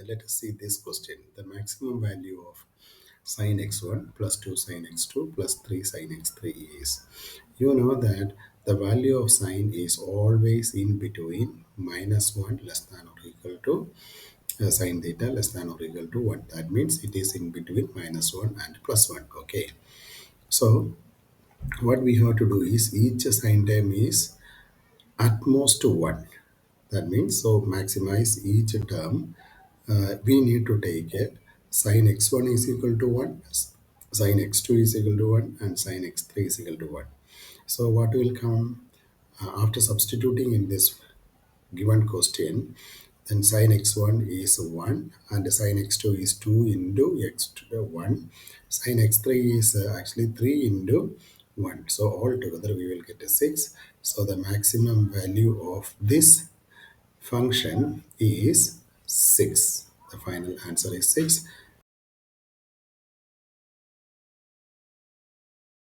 let us see this question. The maximum value of sine x1 plus 2 sine x2 plus 3 sine x3 is. You know that the value of sine is always in between minus 1 less than or equal to sine theta less than or equal to 1. That means it is in between minus 1 and plus 1. Okay. So what we have to do is each sine term is at most 1. That means so maximize each term. We need to take it sine x1 is equal to 1, sine x2 is equal to 1, and sine x3 is equal to 1. So what will come after substituting in this given question, then sine x1 is 1 and sine x2 is 2 into x1. Sine x3 is actually 3 into 1. So altogether we will get a 6. So the maximum value of this function is 6. The final answer is 6.